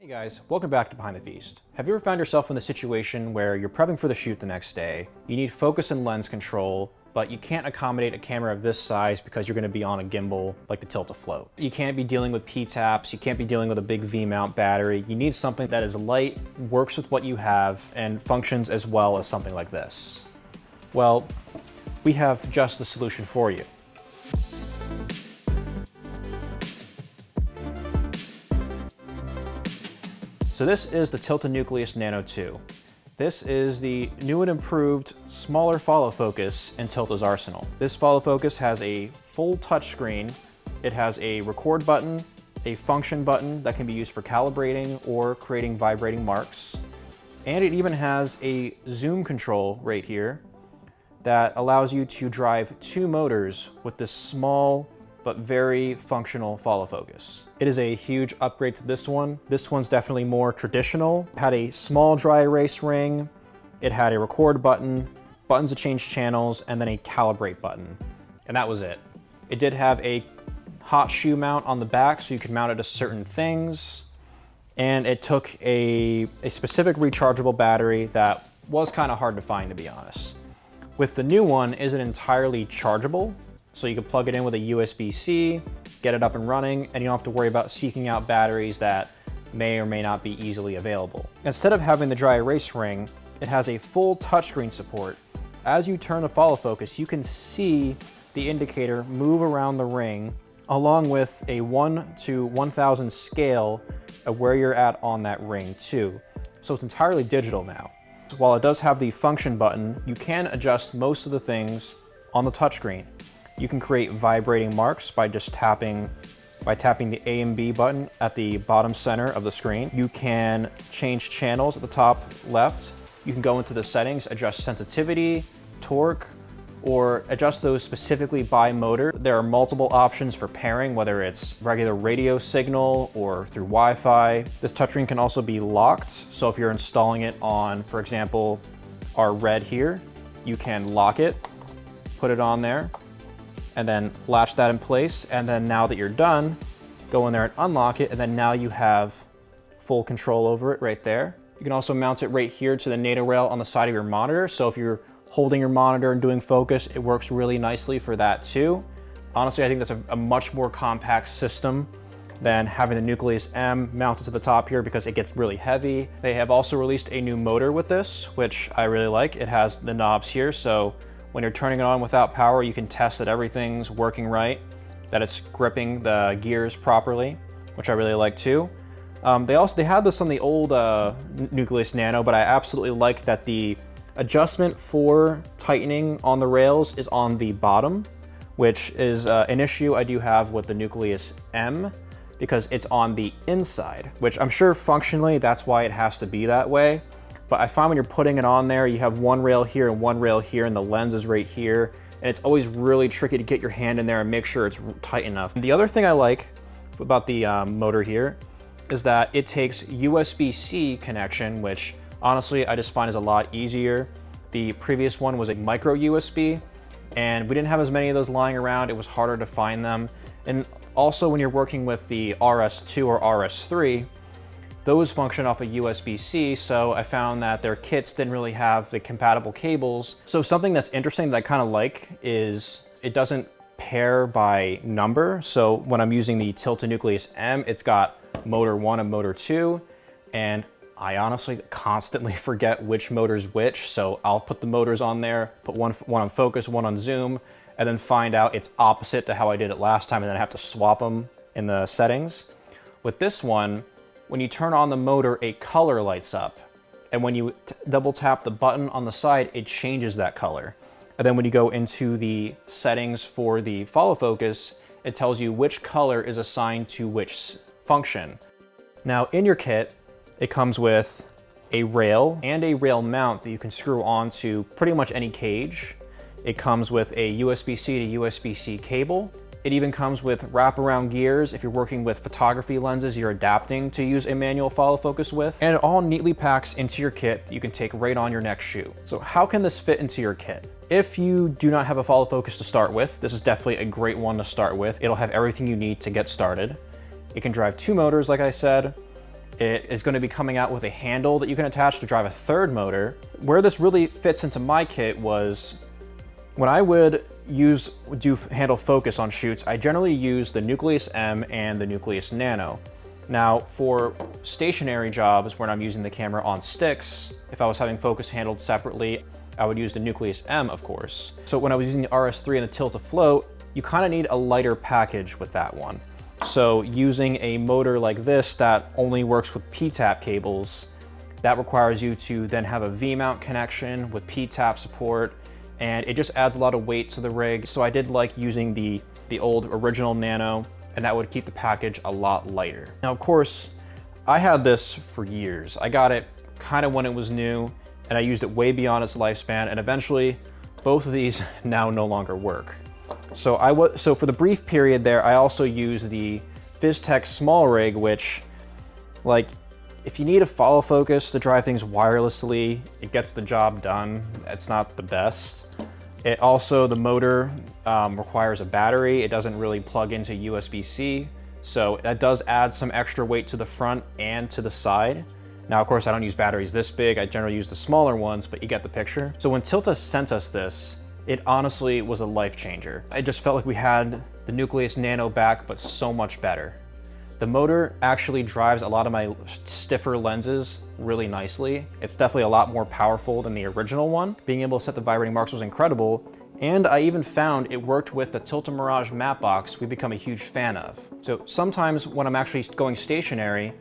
Guys, welcome back to Behind the Feast. Have you ever found yourself in the situation where you're prepping for the shoot the next day, you need focus and lens control, but you can't accommodate a camera of this size because you're going to be on a gimbal like the Tilta Float. You can't be dealing with P-taps, you can't be dealing with a big V-mount battery. You need something that is light, works with what you have, and functions as well as something like this. Well, we have just the solution for you. So this is the Tilta Nucleus Nano II. This is the new and improved, smaller follow focus in Tilta's arsenal. This follow focus has a full touchscreen. It has a record button, a function button that can be used for calibrating or creating vibrating marks. And it even has a zoom control right here that allows you to drive two motors with this small but very functional follow focus. It is a huge upgrade to this one. This one's definitely more traditional. It had a small dry erase ring, it had a record button, buttons to change channels, and then a calibrate button. And that was it. It did have a hot shoe mount on the back so you could mount it to certain things. And it took a specific rechargeable battery that was kind of hard to find, to be honest. With the new one, is it entirely chargeable? So you can plug it in with a USB-C, get it up and running, and you don't have to worry about seeking out batteries that may or may not be easily available. Instead of having the dry erase ring, it has a full touchscreen support. As you turn the follow focus, you can see the indicator move around the ring along with a 1 to 1000 scale of where you're at on that ring too. So it's entirely digital now. While it does have the function button, you can adjust most of the things on the touchscreen. You can create vibrating marks by just tapping the A and B button at the bottom center of the screen. You can change channels at the top left. You can go into the settings, adjust sensitivity, torque, or adjust those specifically by motor. There are multiple options for pairing, whether it's regular radio signal or through Wi-Fi. This touchscreen can also be locked. So if you're installing it on, for example, our red here, you can lock it, put it on there, and then latch that in place. And then now that you're done, go in there and unlock it. And then now you have full control over it right there. You can also mount it right here to the NATO rail on the side of your monitor. So if you're holding your monitor and doing focus, it works really nicely for that too. Honestly, I think that's a much more compact system than having the Nucleus M mounted to the top here because it gets really heavy. They have also released a new motor with this, which I really like. It has the knobs here, so when you're turning it on without power, you can test that everything's working right, that it's gripping the gears properly, which I really like too. They had this on the old Nucleus Nano, but I absolutely like that the adjustment for tightening on the rails is on the bottom, which is an issue I do have with the Nucleus M because it's on the inside, which I'm sure functionally that's why it has to be that way. But I find when you're putting it on there, you have one rail here and one rail here, and the lens is right here. And it's always really tricky to get your hand in there and make sure it's tight enough. And the other thing I like about the motor here is that it takes USB-C connection, which honestly, I just find is a lot easier. The previous one was a micro USB, and we didn't have as many of those lying around. It was harder to find them. And also when you're working with the RS2 or RS3, those function off of USB-C, so I found that their kits didn't really have the compatible cables. So something that's interesting that I kind of like is it doesn't pair by number. So when I'm using the Tilta Nucleus M, it's got motor 1 and motor 2, and I honestly constantly forget which motor's which, so I'll put the motors on there, put one on focus, one on zoom, and then find out it's opposite to how I did it last time, and then I have to swap them in the settings. With this one, when you turn on the motor, a color lights up. And when you double tap the button on the side, it changes that color. And then when you go into the settings for the follow focus, it tells you which color is assigned to which function. Now in your kit, it comes with a rail and a rail mount that you can screw onto pretty much any cage. It comes with a USB-C to USB-C cable. It even comes with wraparound gears if you're working with photography lenses you're adapting to use a manual follow focus with. And it all neatly packs into your kit that you can take right on your next shoot. So how can this fit into your kit? If you do not have a follow focus to start with, this is definitely a great one to start with. It'll have everything you need to get started. It can drive two motors, like I said. It is going to be coming out with a handle that you can attach to drive a third motor. Where this really fits into my kit was when I would do handle focus on shoots, I generally use the Nucleus M and the Nucleus Nano. Now, for stationary jobs when I'm using the camera on sticks, if I was having focus handled separately, I would use the Nucleus M, of course. So when I was using the RS3 and the Tilta Float, you kind of need a lighter package with that one. So using a motor like this that only works with P-tap cables, that requires you to then have a V-mount connection with P-tap support, and it just adds a lot of weight to the rig. So I did like using the old original Nano, and that would keep the package a lot lighter. Now, of course, I had this for years. I got it kind of when it was new, and I used it way beyond its lifespan, and eventually both of these now no longer work. So for the brief period there, I also used the Phystech small rig, which, like, if you need a follow focus to drive things wirelessly, it gets the job done. It's not the best. It also, the motor requires a battery. It doesn't really plug into USB-C, so that does add some extra weight to the front and to the side. Now, of course, I don't use batteries this big. I generally use the smaller ones, but you get the picture. So when Tilta sent us this, it honestly was a life changer. I just felt like we had the Nucleus Nano back, but so much better. The motor actually drives a lot of my stiffer lenses really nicely. It's definitely a lot more powerful than the original one. Being able to set the vibrating marks was incredible, and I even found it worked with the Tilta Mirage matte box we've become a huge fan of. So sometimes when I'm actually going stationary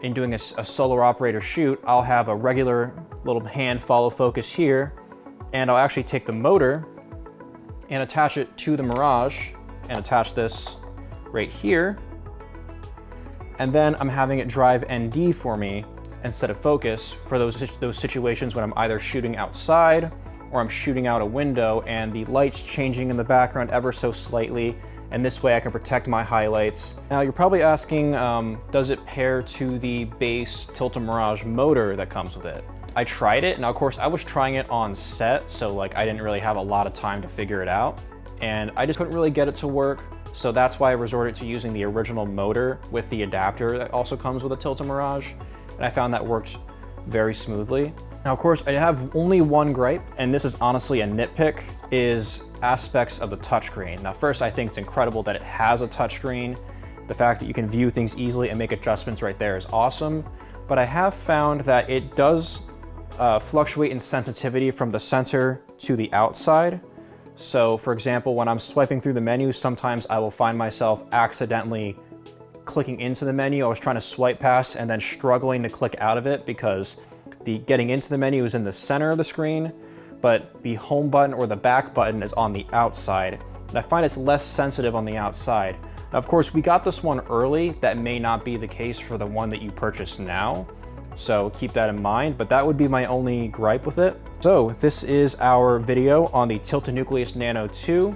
and doing a solar operator shoot, I'll have a regular little hand follow focus here, and I'll actually take the motor and attach it to the Mirage and attach this right here. And then I'm having it drive ND for me instead of focus for those situations when I'm either shooting outside or I'm shooting out a window and the light's changing in the background ever so slightly, and this way I can protect my highlights. Now you're probably asking, does it pair to the base Tilta Mirage motor that comes with it? I tried it. Now, of course, I was trying it on set, so like I didn't really have a lot of time to figure it out, and I just couldn't really get it to work. So that's why I resorted to using the original motor with the adapter that also comes with a Tilta Mirage, and I found that worked very smoothly. Now, of course, I have only one gripe, and this is honestly a nitpick, is aspects of the touchscreen. Now, first, I think it's incredible that it has a touchscreen. The fact that you can view things easily and make adjustments right there is awesome, but I have found that it does fluctuate in sensitivity from the center to the outside. So for example, when I'm swiping through the menu, sometimes I will find myself accidentally clicking into the menu. I was trying to swipe past and then struggling to click out of it because the getting into the menu is in the center of the screen, but the home button or the back button is on the outside. And I find it's less sensitive on the outside. Now, of course, we got this one early. That may not be the case for the one that you purchase now, so keep that in mind, but that would be my only gripe with it. So this is our video on the Tilta Nucleus Nano II.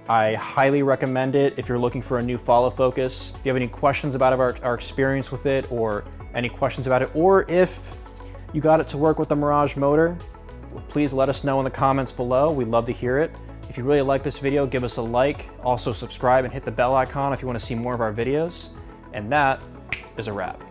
I highly recommend it if you're looking for a new follow focus. If you have any questions about our experience with it, or any questions about it, or if you got it to work with the Mirage motor, please let us know in the comments below. We'd love to hear it. If you really like this video, give us a like. Also subscribe and hit the bell icon if you want to see more of our videos. And that is a wrap.